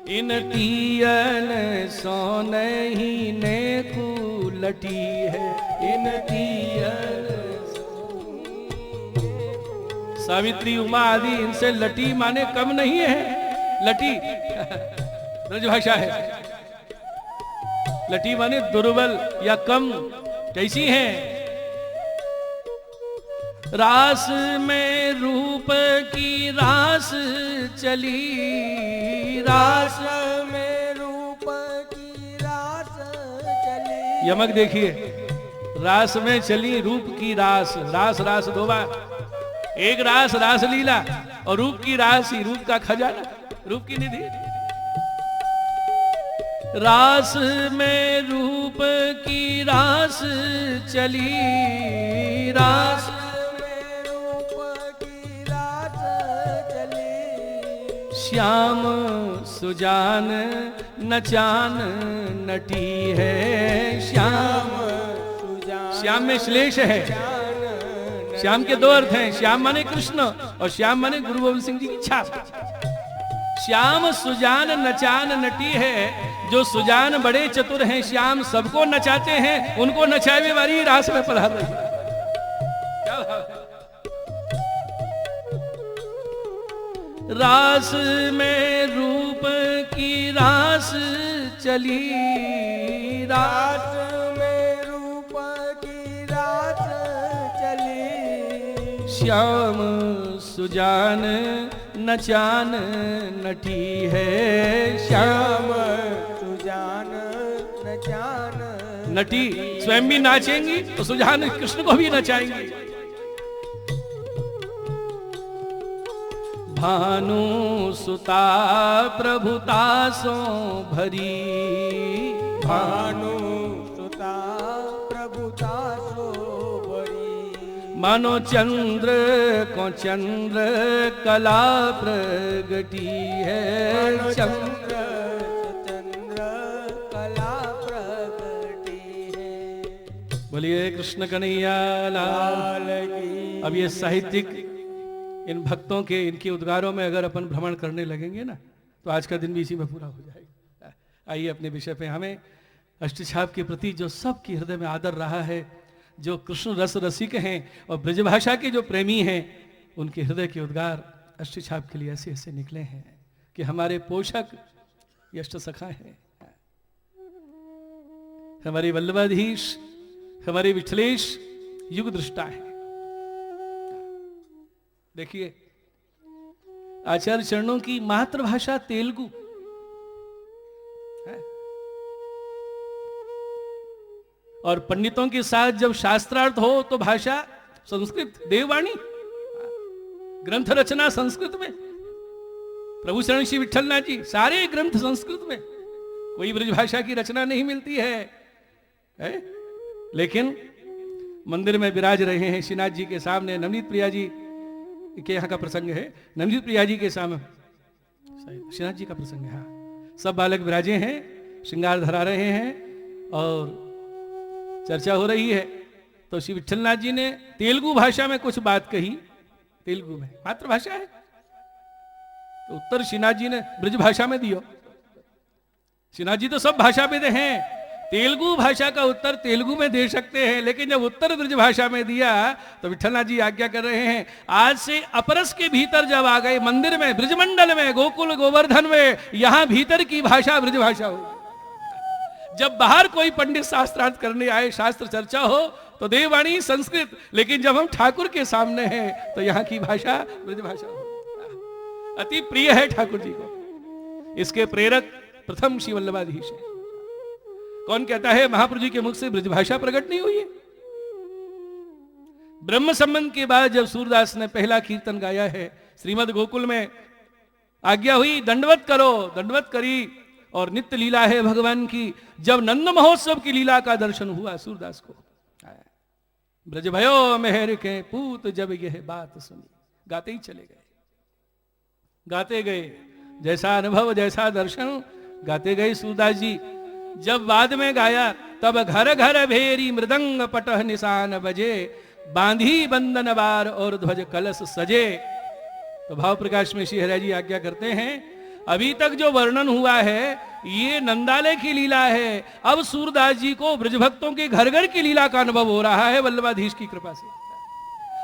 इन टियन सोनहि ने कुलटी है, इन टियन। सावित्री उमा आदि इनसे लटी माने कम नहीं है, लटी ब्रजभाषा है। लटी माने दुर्बल या कम, कैसी हैं? रास में रूप की रास चली, रास में रूप की रास चली। यमक देखिए, रास में चली रूप की रास, रास रास दो बार, एक रास रास लीला और रूप की रास ही रूप का खजाना, रूप की निधि। रास में रूप की रास चली, रास श्याम सुजान नचान नटी है, श्याम सुजान। श्याम में श्लेष है। श्याम के दो अर्थ हैं, श्याम माने कृष्ण और श्याम माने गुरु गोविंद सिंह जी की छाप। श्याम सुजान नचान नटी है, जो सुजान बड़े चतुर हैं, श्याम सबको नचाते हैं, उनको नचावे वाली रास में पधार रही है। क्या भाव है? रास में रूप की रास चली, रास में रूप की रास चली। श्याम सुजान नचान नटी है, श्याम सुजान नचान नटी। स्वयं भी नाचेंगी तो सुजान कृष्ण को भी नचाएंगी। भानु सुता प्रभुता सो भरी, भानु सुता प्रभुता सो भरी। मानो चंद्र को चंद्र कला प्रगटी है, चंद्र चंद्र कला प्रगटी है। बोलिए कृष्ण कन्हैया लाल की। अब ये साहित्यिक इन भक्तों के, इनके उद्गारों में अगर अपन भ्रमण करने लगेंगे ना, तो आज का दिन भी इसी में पूरा हो जाएगा। आइए अपने विषय पे। हमें अष्टछाप के प्रति जो सबके हृदय में आदर रहा है, जो कृष्ण रस रसिक हैं और ब्रजभाषा के जो प्रेमी हैं, उनके हृदय के उद्गार अष्टछाप के लिए ऐसे ऐसे निकले हैं कि हमारे पोषक ये अष्ट सखा हैं, हमारे वल्लभाधीश, हमारे विठलेश युग दृष्टा है। देखिए, आचार्य चरणों की मातृभाषा तेलुगु है, और पंडितों के साथ जब शास्त्रार्थ हो तो भाषा संस्कृत, देववाणी, ग्रंथ रचना संस्कृत में। प्रभु शरण श्री विठलनाथ जी सारे ग्रंथ संस्कृत में, कोई ब्रजभाषा की रचना नहीं मिलती है? लेकिन मंदिर में विराज रहे हैं श्रीनाथ जी के सामने, नवनीत प्रिया जी के यहाँ का प्रसंग है, नवनीत प्रिया जी के सामने श्रीनाथ जी का प्रसंग है। हाँ, सब बालक विराजे हैं, श्रृंगार धरा रहे हैं और चर्चा हो रही है। तो श्री विठलनाथ जी ने तेलुगु भाषा में कुछ बात कही, तेलुगु में मातृभाषा है, तो उत्तर श्रीनाथ जी ने ब्रज भाषा में दियो। श्रीनाथ जी तो सब भाषा में हैं, तेलुगु भाषा का उत्तर तेलुगु में दे सकते हैं, लेकिन जब उत्तर ब्रज भाषा में दिया तो विठलनाथ जी आज्ञा कर रहे हैं, आज से अपरस के भीतर जब आ गए मंदिर में, ब्रजमंडल में, गोकुल गोवर्धन में, यहां भीतर की भाषा ब्रज भाषा हो। जब बाहर कोई पंडित शास्त्रार्थ करने आए, शास्त्र चर्चा हो तो देववाणी संस्कृत, लेकिन जब हम ठाकुर के सामने हैं तो यहाँ की भाषा ब्रज भाषा हो। अति प्रिय है ठाकुर जी को। इसके प्रेरक प्रथम श्री वल्लभाधीश है। कौन कहता है महाप्रभु जी के मुख से ब्रजभाषा प्रकट नहीं हुई है? ब्रह्म संबंध के बाद जब सूरदास ने पहला कीर्तन गाया है, श्रीमद गोकुल में आज्ञा हुई दंडवत करो, दंडवत करी, और नित्य लीला है भगवान की। जब नंद महोत्सव की लीला का दर्शन हुआ सूरदास को, ब्रज भयो मेहर के पूत जब यह बात सुनी, गाते ही चले गए, गाते गए, जैसा अनुभव जैसा दर्शन गाते गए सूरदास जी। जब बाद में गाया तब घर घर भेरी मृदंग पटह निशान बजे, बांधी बंदन बार और ध्वज कलश सजे। तो भाव प्रकाश में श्री हरि जी आज्ञा करते हैं, अभी तक जो वर्णन हुआ है ये नंदालय की लीला है। अब सूरदास जी को ब्रजभक्तों के घर घर की लीला का अनुभव हो रहा है वल्लभाधीश की कृपा से।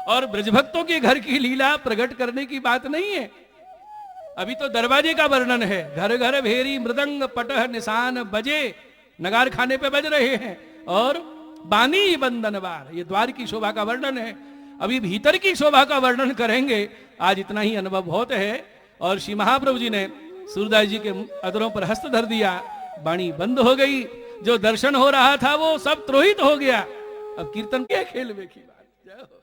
और ब्रजभक्तों के घर की लीला प्रकट करने की बात नहीं है, अभी तो दरवाजे का वर्णन है। घर घर भेरी मृदंग पटह निशान बजे, नगार खाने पे बज रहे हैं। और बानी बंदनवार, ये द्वार की शोभा का वर्णन है। अभी भीतर की शोभा का वर्णन करेंगे। आज इतना ही अनुभव बहुत है। और श्री महाप्रभु जी ने सूरदास जी के अधरों पर हस्त धर दिया, वाणी बंद हो गई। जो दर्शन हो रहा था वो सब त्रोहित हो गया। अब कीर्तन के खेल में की बात। जय हो।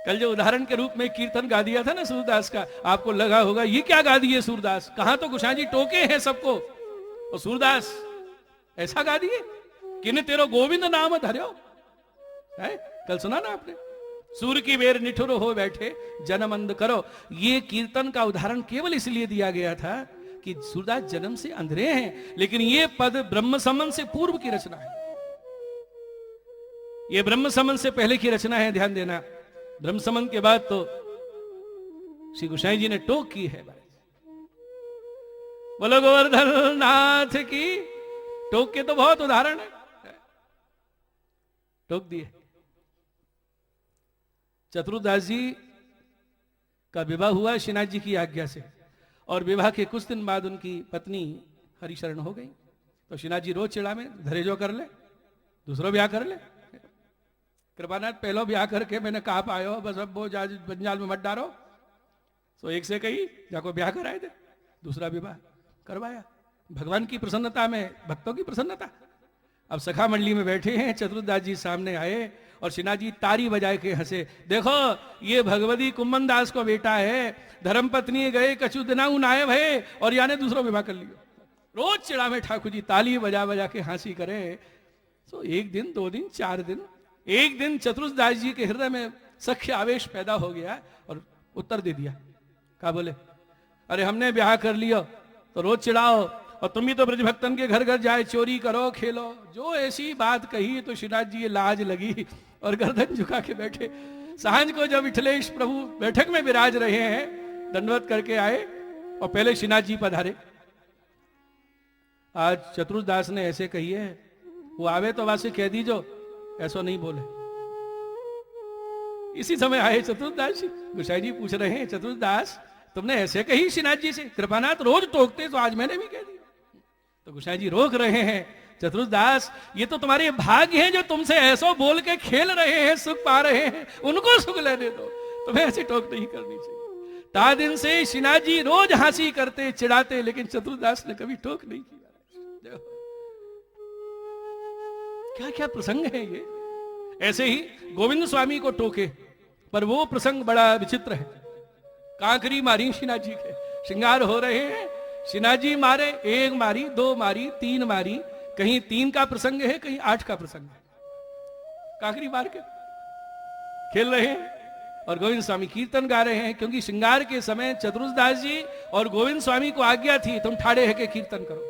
कल जो उदाहरण के रूप में कीर्तन गा दिया था ना सूरदास का, आपको लगा होगा ये क्या गा दिए सूरदास, कहां तो गोसाई जी टोके हैं सबको, और सूरदास ऐसा गा दिए। किन तेरो गोविंद नाम धर्यो है, कल सुना ना आपने। सूर की बेर निठुर हो बैठे जन्मंद करो। ये कीर्तन का उदाहरण केवल इसलिए दिया गया था कि सूरदास जन्म से अंधेरे हैं, लेकिन ये पद ब्रह्म संबंध से पूर्व की रचना है। ये ब्रह्म संबंध से पहले की रचना है, ध्यान देना। ब्रह्म संबंध के बाद तो श्री गोसाई जी ने टोक की है। बोलो गोवर्धन नाथ की। टोक के तो बहुत उदाहरण है, टोक दिए। चतुर्दास जी का विवाह हुआ श्रीनाथ जी की आज्ञा से, और विवाह के कुछ दिन बाद उनकी पत्नी हरिशरण हो गई। तो श्रीनाथ जी रोज चिड़ा में धरे जो कर ले, दूसरो ब्याह कर ले। कृपानाथ पहलो ब्याह करके मैंने कहा पायो, बस अब वो जंजाल में मत डारो। तो एक से कही जाको ब्याह कराए दे, दूसरा विवाह करवाया। भगवान की प्रसन्नता में भक्तों की प्रसन्नता। अब सखा मंडली में बैठे हैं, चतुर्दास जी सामने आए और श्रीनाथ जी तारी बजाए के हंसे। देखो ये भगवती कुम्मन दास को बेटा है, धर्म पत्नी गए कछु दिना नायब है, और याने दूसरा विवाह कर लियो। रोज चिड़ा में ठाकुर जी ताली बजा बजा के हंसी करे। तो एक दिन, 2 दिन, 4 दिन, एक दिन चतुर्दास जी के हृदय में सख्य आवेश पैदा हो गया और उत्तर दे दिया। क्या बोले, अरे हमने ब्याह कर लिया तो रोज चिढ़ाओ, और तुम ही तो ब्रजभक्तन के घर घर जाए चोरी करो खेलो। जो ऐसी बात कही तो श्रीनाथ जी ये लाज लगी और गर्दन झुका के बैठे। सांझ को जब विठलेश प्रभु बैठक में विराज रहे हैं, दंडवत करके आए और पहले श्रीनाथ जी पधारे। आज चतुर्दास ने ऐसे कही है, वो आवे तो वासे कह दीजो, ऐसा नहीं बोले। इसी समय आए चतुर्दास जी। गोसाई जी पूछ रहे हैं, चतुर्दास तुमने ऐसे कही श्रीनाथ जी से? कृपानाथ रोज टोकते तो आज मैंने भी कह दिया। तो गोसाई जी रोक रहे हैं, चतुर्दास ये तो तुम्हारे भाग्य हैं जो तुमसे ऐसा बोल के खेल रहे हैं, सुख पा रहे हैं, उनको सुख लेने दो, तुम्हें ऐसी टोक नहीं करनी चाहिए। ता दिन से श्रीनाथ जी रोज हंसी करते चिढ़ाते, लेकिन चतुर्दास ने कभी टोक नहीं किया। क्या क्या प्रसंग है ये। ऐसे ही गोविंद स्वामी को टोके, पर वो प्रसंग बड़ा विचित्र है। कांकरी मारी श्रीनाथ जी के, श्रृंगार हो रहे हैं, श्रीनाथ जी मारे, 1 मारी, 2 मारी, 3 मारी, कहीं 3 का प्रसंग है, कहीं 8 का प्रसंग है। कांकरी मार के खेल रहे हैं और गोविंद स्वामी कीर्तन गा रहे हैं, क्योंकि श्रृंगार के समय चतुर्दास जी और गोविंद स्वामी को आज्ञा थी तुम ठाड़े है के कीर्तन करो।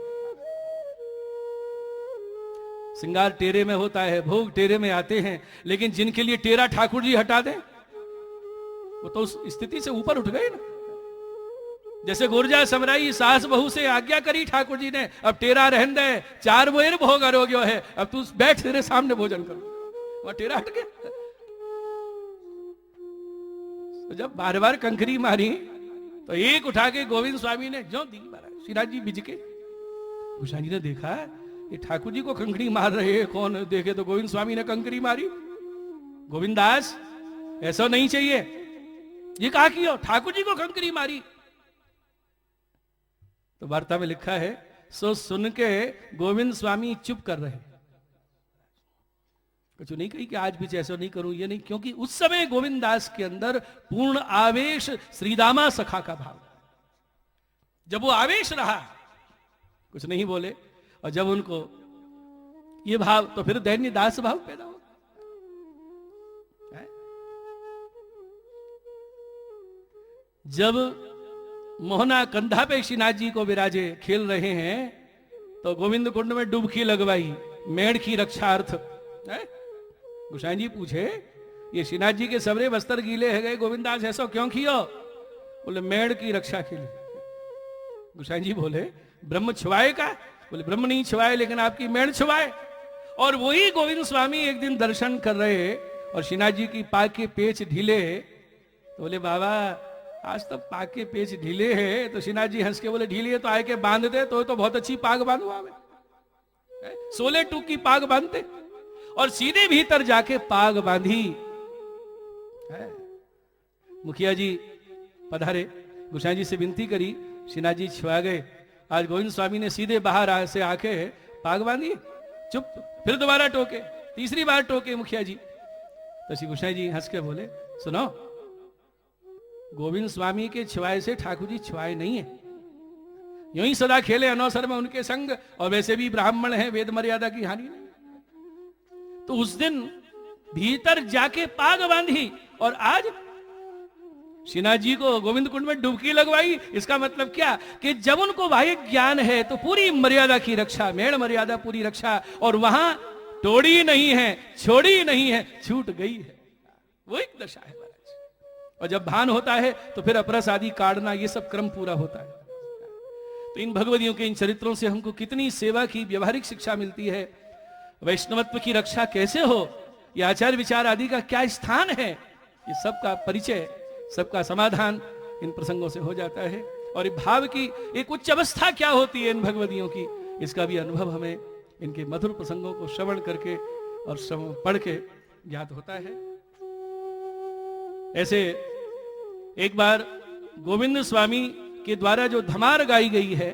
श्रृंगार टेरे में होता है, भोग टेरे में आते हैं, लेकिन जिनके लिए टेरा ठाकुर जी हटा दें वो तो उस स्थिति से ऊपर उठ गए ना। जैसे गुर्जा समराई सास बहू से आज्ञा करी ठाकुर जी ने, अब टेरा रहन दे, 4 बोएर भोग आरोग्य है, अब तू बैठ तेरे सामने भोजन करो। वह टेरा हट गया। तो जब बार बार कंकरी मारी तो एक उठा के गोविंद स्वामी ने जो दी मारा। श्रीनाथ जी बिज के, गोसाई जी ने देखा ये ठाकुर जी को कंकरी मार रहे हैं, कौन देखे तो गोविंद स्वामी ने कंकरी मारी। गोविंदास ऐसा नहीं चाहिए, ये कहा किया ठाकुर जी को कंकरी मारी। तो वार्ता में लिखा है, सो सुन के गोविंद स्वामी चुप कर रहे, कुछ नहीं कही कि आज भी ऐसा नहीं करूं, ये नहीं, क्योंकि उस समय गोविंद दास के अंदर पूर्ण आवेश श्रीदामा सखा का भाव। जब वो आवेश रहा कुछ नहीं बोले, और जब उनको ये भाव, तो फिर दैन्य दास भाव पैदा हो। जब मोहना कंधा पे श्रीनाथ जी को विराजे खेल रहे हैं, तो गोविंद कुंड में डुबकी लगवाई मेढ़ की रक्षार्थ। गोसाई जी पूछे, ये श्रीनाथ जी के सबरे बस्तर गीले है गए, गोविंदास ऐसा क्यों किया? बोले मेढ़ की रक्षा के लिए। गोसाई जी बोले ब्रह्म छुआए का? बोले ब्रह्म नहीं छुआए, लेकिन आपकी मेण छुआए। और वही गोविंद स्वामी एक दिन दर्शन कर रहे और श्रीनाथ जी की पाग के पेच ढीले, तो बोले बाबा आज तो पाग के पेच ढीले हैं। तो श्रीनाथ जी हंस के बोले ढीली है तो आए के बांध दे, तो बहुत अच्छी पाग बांधवा में 16 टूक की पाग बांधते और सीधे भीतर जाके पाग बांधी। मुखिया जी पधारे, गोसाई जी से विनती करी, श्रीनाथ जी छुआ गए। आज गोविंद स्वामी ने सीधे बाहर से आके पाग बांधी, चुप। फिर दोबारा टोके, तीसरी बार टोके मुखिया जी। तो श्री गोसाई जी हंस के बोले सुनो, गोविंद स्वामी के छुआए से ठाकुर जी छुआए नहीं है, यूं ही सदा खेले अनवसर में उनके संग, और वैसे भी ब्राह्मण है, वेद मर्यादा की हानि नहीं। तो उस दिन भीतर जाके पाग बांधी और आज श्रीनाथ जी को गोविंद कुंड में डुबकी लगवाई। इसका मतलब क्या कि जब उनको बाह्य ज्ञान है तो पूरी मर्यादा की रक्षा, मेड़ मर्यादा पूरी रक्षा, और वहां तोड़ी नहीं है, छोड़ी नहीं है, छूट गई है। वो एक दशा है महाराज। और जब भान होता है तो फिर अपरस आदि काटना, ये सब क्रम पूरा होता है। तो इन भगवदियों के इन चरित्रों से हमको कितनी सेवा की व्यवहारिक शिक्षा मिलती है, वैष्णवत्व की रक्षा कैसे हो, ये आचार विचार आदि का क्या स्थान है, ये सबका परिचय, सबका समाधान इन प्रसंगों से हो जाता है। और भाव की एक उच्च अवस्था क्या होती है इन भगवदियों की, इसका भी अनुभव हमें इनके मधुर प्रसंगों को श्रवण करके और पढ़ के ज्ञात होता है। ऐसे एक बार गोविंद स्वामी के द्वारा जो धमार गाई गई है?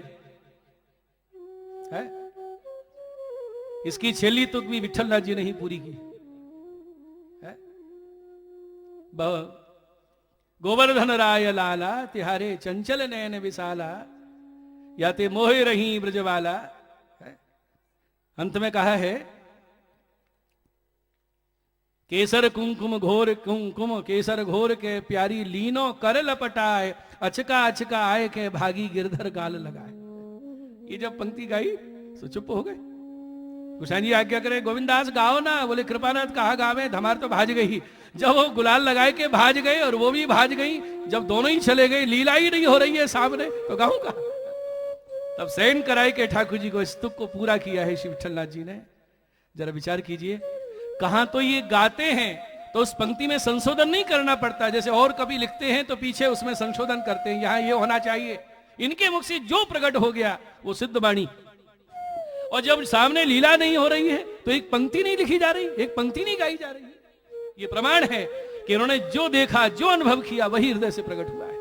इसकी छेली तुक भी विठलनाथ जी ने ही पूरी की है। गोवर्धन राय लाला तिहारे चंचल नयन विशाला, या ते मोहे रही ब्रजवाला। अंत में कहा है केसर कुंकुम घोर कुंकुम केसर घोर के प्यारी लीनो कर लपटाए, अचका अचका आए के भागी गिरधर गाल लगाए। ये जब पंक्ति गाई तो चुप हो गए। गोसाई जी आज्ञा करे गोविंदास गाओ ना। बोले कृपानाथ कहा गावे, धमार तो भाज गई। जब वो गुलाल लगाए के भाज गए और वो भी भाज गई, जब दोनों ही चले गए, लीला ही नहीं हो रही है सामने, तो गाऊं का? तब सैन कराए के ठाकुर जी को स्तुप को पूरा किया है श्री विठलनाथ जी ने। जरा विचार कीजिए, कहां तो ये गाते हैं तो उस पंक्ति में संशोधन नहीं करना पड़ता, जैसे और कभी लिखते हैं तो पीछे उसमें संशोधन करते हैं, यहां ये होना चाहिए। इनके मुख से जो प्रकट हो गया वो सिद्ध वाणी। और जब सामने लीला नहीं हो रही है तो एक पंक्ति नहीं लिखी जा रही, एक पंक्ति नहीं गाई जा रही। ये प्रमाण है कि उन्होंने जो देखा, जो अनुभव किया, वही हृदय से प्रकट हुआ है।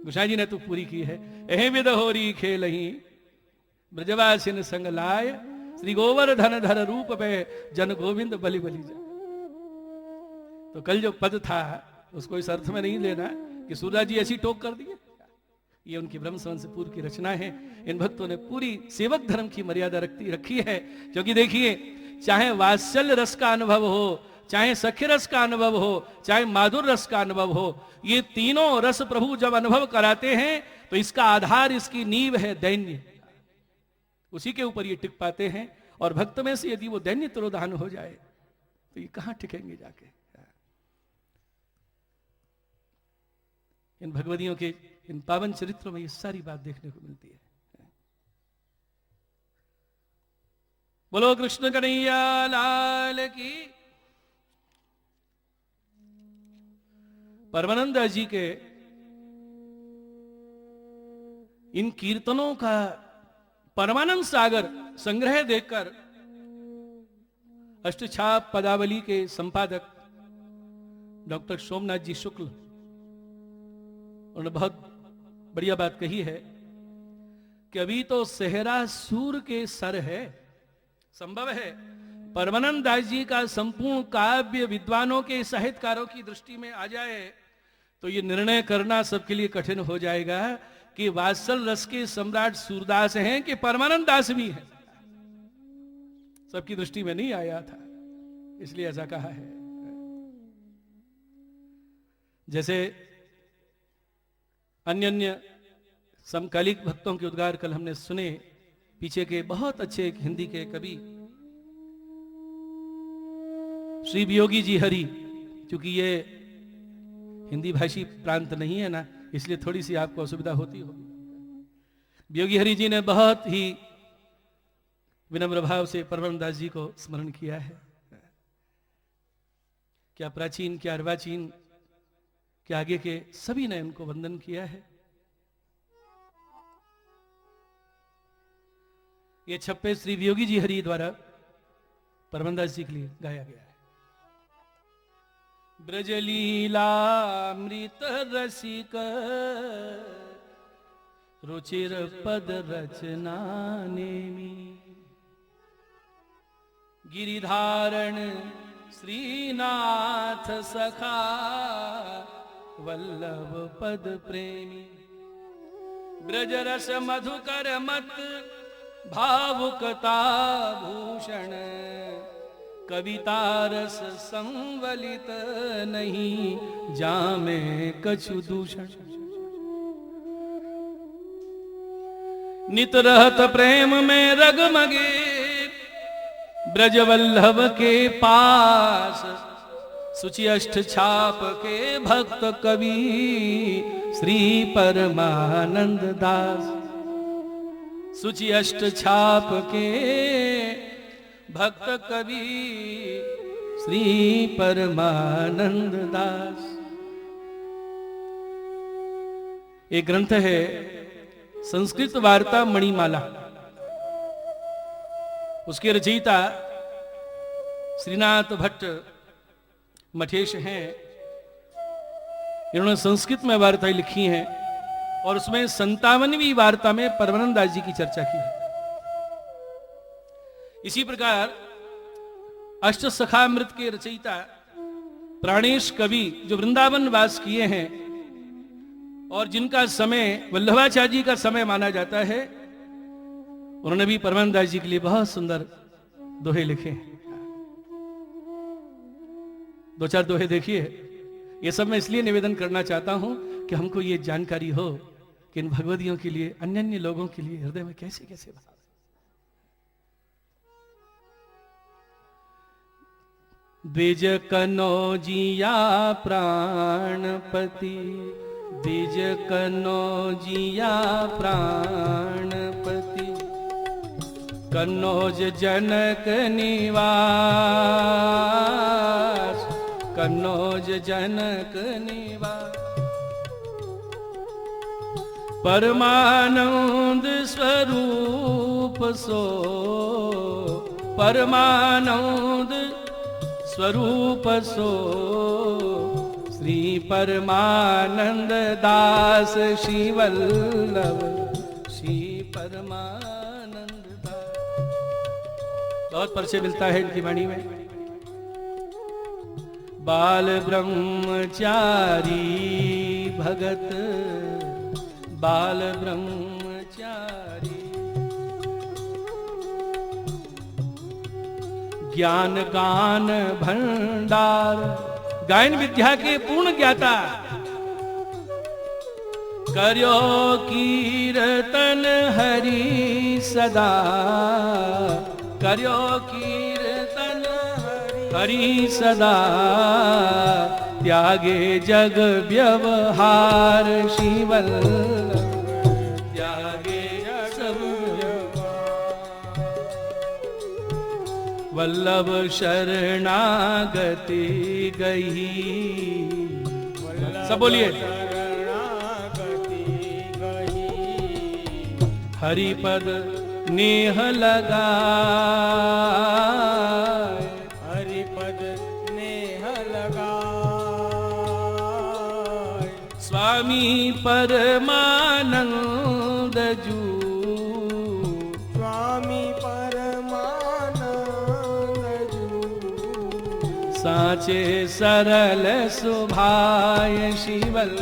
गोसाई जी ने तो पूरी की है। एह विद होरी खेलही ब्रजवासिन संग लाय, श्री गोवर्धन धर रूप पे जन गोविंद बलि बलि जा। तो कल जो पद था उसको इस अर्थ में नहीं लेना कि सूरदास जी ऐसी टोक कर दिए। ये उनकी ब्रह्म संवत से पूर्व की रचना है। इन भक्तों ने पूरी सेवक धर्म की मर्यादा रखी है। क्योंकि देखिए, चाहे वात्सल्य रस का अनुभव हो, चाहे सख्य रस का अनुभव हो, चाहे माधुर रस का अनुभव हो, ये तीनों रस प्रभु जब अनुभव कराते हैं तो इसका आधार, इसकी नींव है दैन्य। उसी के ऊपर ये टिक पाते हैं। और भक्त में से यदि वो दैन्य तिरोधान हो जाए तो ये कहां टिकेंगे जाके? इन भगवदियों के इन पावन चरित्रों में ये सारी बात देखने को मिलती है। बोलो कृष्ण कन्हैया लाल की। परमानंद जी के इन कीर्तनों का परमानंद सागर संग्रह देखकर अष्टछाप पदावली के संपादक डॉक्टर सोमनाथ जी शुक्ल, उन्होंने बहुत बढ़िया बात कही है कि अभी तो सेहरा सूर के सर है। संभव है परमानंद दास जी का संपूर्ण काव्य विद्वानों के, साहित्यकारों की दृष्टि में आ जाए तो ये निर्णय करना सबके लिए कठिन हो जाएगा कि वात्सल रस के सम्राट सूरदास हैं कि परमानंद दास भी हैं। सबकी दृष्टि में नहीं आया था, इसलिए ऐसा कहा है। जैसे अन्य अन्य समकालिक भक्तों के उद्गार कल हमने सुने, पीछे के बहुत अच्छे एक हिंदी के कवि श्री वियोगी जी हरि, क्योंकि ये हिंदी भाषी प्रांत नहीं है ना, इसलिए थोड़ी सी आपको असुविधा होती होगी। योगी हरि जी ने बहुत ही विनम्र भाव से परमानंद दास जी को स्मरण किया है। क्या प्राचीन, क्या अर्वाचीन, क्या आगे के सभी ने उनको वंदन किया है। ये छप्पे श्री वियोगी जी हरि द्वारा परमानंद दास जी के लिए गाया गया है। ब्रजलीलामृत रसिक रुचिर पद रचना नेमी, गिरिधारण श्रीनाथ सखा वल्लभ पद प्रेमी, ब्रजरस मधुकर मत भावुकता भूषण, कविता रस संवलित नहीं जामे कछु दूषण, नित रहत प्रेम में रगमगे ब्रजवल्लभ के पास, सुचि अष्ट छाप के भक्त कवि श्री परमानंद दास, सुचि अष्ट छाप के भक्त कवि श्री परमानंद दास। एक ग्रंथ है संस्कृत वार्ता मणिमाला, उसके रचयिता श्रीनाथ भट्ट मठेश हैं। इन्होंने संस्कृत में वार्ताएं लिखी हैं और उसमें 57वीं वार्ता में परमानंद दास जी की चर्चा की है। इसी प्रकार अष्ट सखामृत के रचयिता प्राणेश कवि जो वृंदावन वास किए हैं और जिनका समय वल्लभाचार्य जी का समय माना जाता है, उन्होंने भी परमानंद दास जी के लिए बहुत सुंदर दोहे लिखे हैं। 2-4 दोहे देखिए। ये सब मैं इसलिए निवेदन करना चाहता हूं कि हमको ये जानकारी हो कि इन भगवदियों के लिए, अन्य अन्य लोगों के लिए हृदय में कैसे कैसे भाव। द्विज कनौजिया प्राणपति, द्विज कनौजिया प्राणपति, कन्नौज जनक निवास, कन्नौज जनक निवास, परमानंद स्वरूप सो, परमानंद स्वरूप सो, श्री परमानंद दास श्री वल्लभ, श्री परमानंद दास। बहुत परिचय मिलता है इनकी वाणी में। बाल ब्रह्मचारी भगत, बाल ब्रह्मचारी, ज्ञान गान भंडार, गायन विद्या के पूर्ण ज्ञाता, करो कीर्तन हरि सदा, करो कीर्तन हरि सदा, त्यागे जग व्यवहार शिवल, त्यागे सब वल्लभ शरणागति गई। सब बोलिए। हरिपद नेह लगा, हरिपद नेह लगा, स्वामी परमानंद जू, स्वामी परमानंद जू, साचे सरल सुभाय शिवल,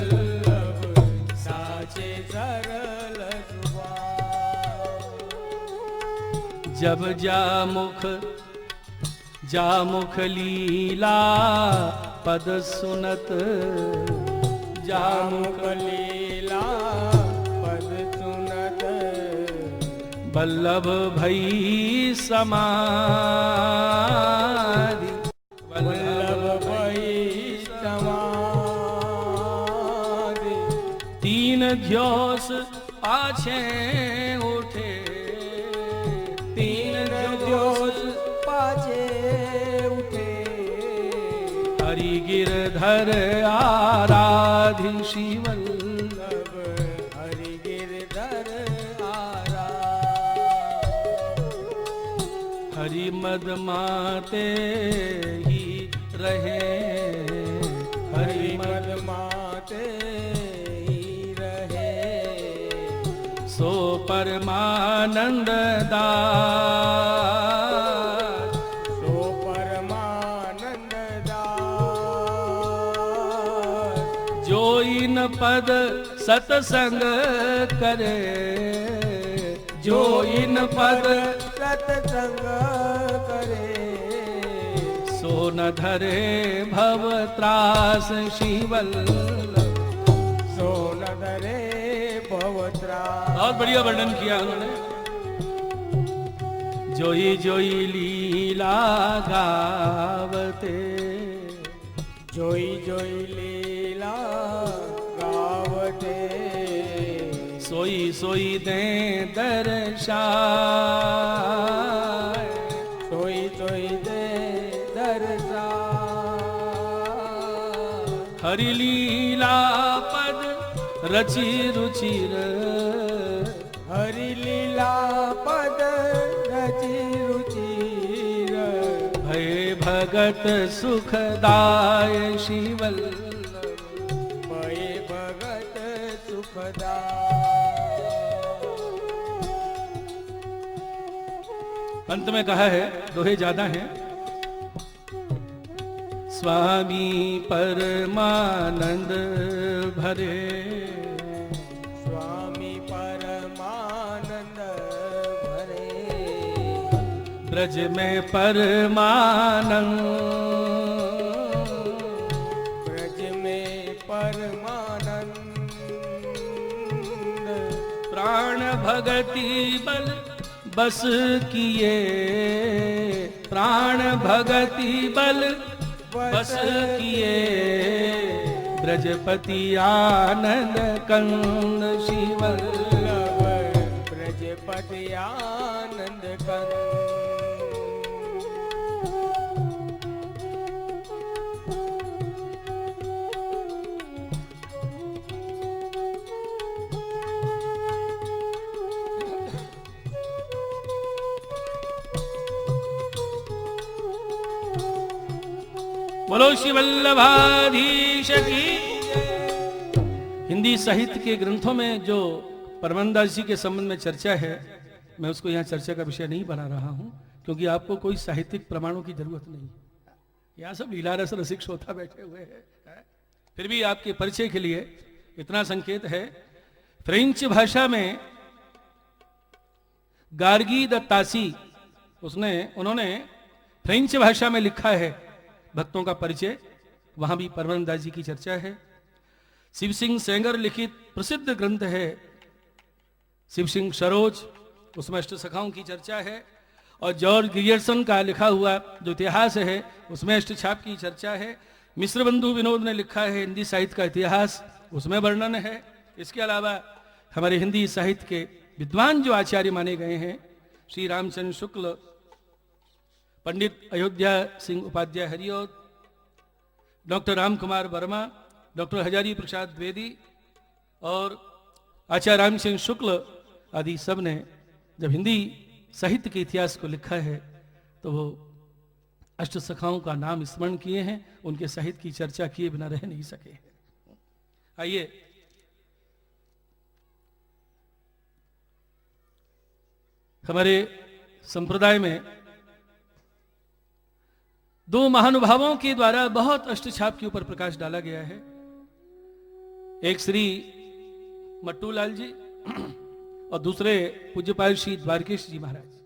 साचे सरल सुभाय। जब जामुख लीला पद सुनत, जामुख लीला पद सुनत, वल्लभ भई समाधि, वल्लभ भई समाधि। तीन ध्योस आज पाछे उठे तीन जोश पाछे उठे हरि गिरधर आराधि शिवल्लभ हरि गिरधर आरा हरि मद माते ही रहे हरि मद माते ही रहे सो परमानंद दास सो परमानंद दास जो इन पद सतसंग करे जो इन पद सत्संग करे सो न धरे भव त्रास शिवल्लभ सोन धरे भवत्रा। बहुत बढ़िया वर्णन किया उन्होंने। जोई जोई लीला गावते जोई जोई लीला गावते सोई सोई दे दर्शाय सोई सोई दे दर्शा हरि लीला पद रचि रुचिर हरि लीला पद रचि रुचिर भय भगत सुखदाय शिवल्लभ भय भगत सुखदा अंत में कहा है, दोहे ज्यादा हैं। स्वामी परमानंद भरे स्वामी परमानंद भरे ब्रज में परमानंद ब्रज में परमानंद प्राण भगति बल बस किए प्राण भगति बल बस किए ब्रजपति आनंद कंद शिवल्लभ ब्रजपति आनंद कंद बोलो श्री वल्लभाधीश की। हिंदी साहित्य के ग्रंथों में जो परमानंदास जी के संबंध में चर्चा है, मैं उसको यहाँ चर्चा का विषय नहीं बना रहा हूँ, क्योंकि आपको कोई साहित्यिक प्रमाणों की जरूरत नहीं है। यहाँ सब लीला रस रसिक श्रोता बैठे हुए हैं। फिर भी आपके परिचय के लिए इतना संकेत है, फ्रेंच भाषा में गार्गी दत्तासी उन्होंने फ्रेंच भाषा में लिखा है भक्तों का परिचय, वहां भी परमानंदास जी की चर्चा है। शिव सिंह सेंगर लिखित प्रसिद्ध ग्रंथ है शिव सिंह सरोज, उसमें अष्ट सखाओं की चर्चा है। और जॉर्ज ग्रियर्सन का लिखा हुआ जो इतिहास है उसमें अष्ट छाप की चर्चा है। मिश्र बंधु विनोद ने लिखा है हिंदी साहित्य का इतिहास, उसमें वर्णन है। इसके अलावा हमारे हिंदी साहित्य के विद्वान जो आचार्य माने गए हैं, श्री रामचंद्र शुक्ल, पंडित अयोध्या सिंह उपाध्याय हरिऔध, डॉक्टर राम कुमार वर्मा, डॉक्टर हजारी प्रसाद द्विवेदी और आचार्य राम सिंह शुक्ल आदि सब ने जब हिंदी साहित्य के इतिहास को लिखा है तो वो अष्ट सखाओं का नाम स्मरण किए हैं, उनके साहित्य की चर्चा किए बिना रह नहीं सके। आइए हमारे संप्रदाय में दो महानुभावों के द्वारा बहुत अष्टछाप के ऊपर प्रकाश डाला गया है। एक श्री मट्टू लाल जी और दूसरे पूज्यपाल श्री द्वारकेश जी महाराज।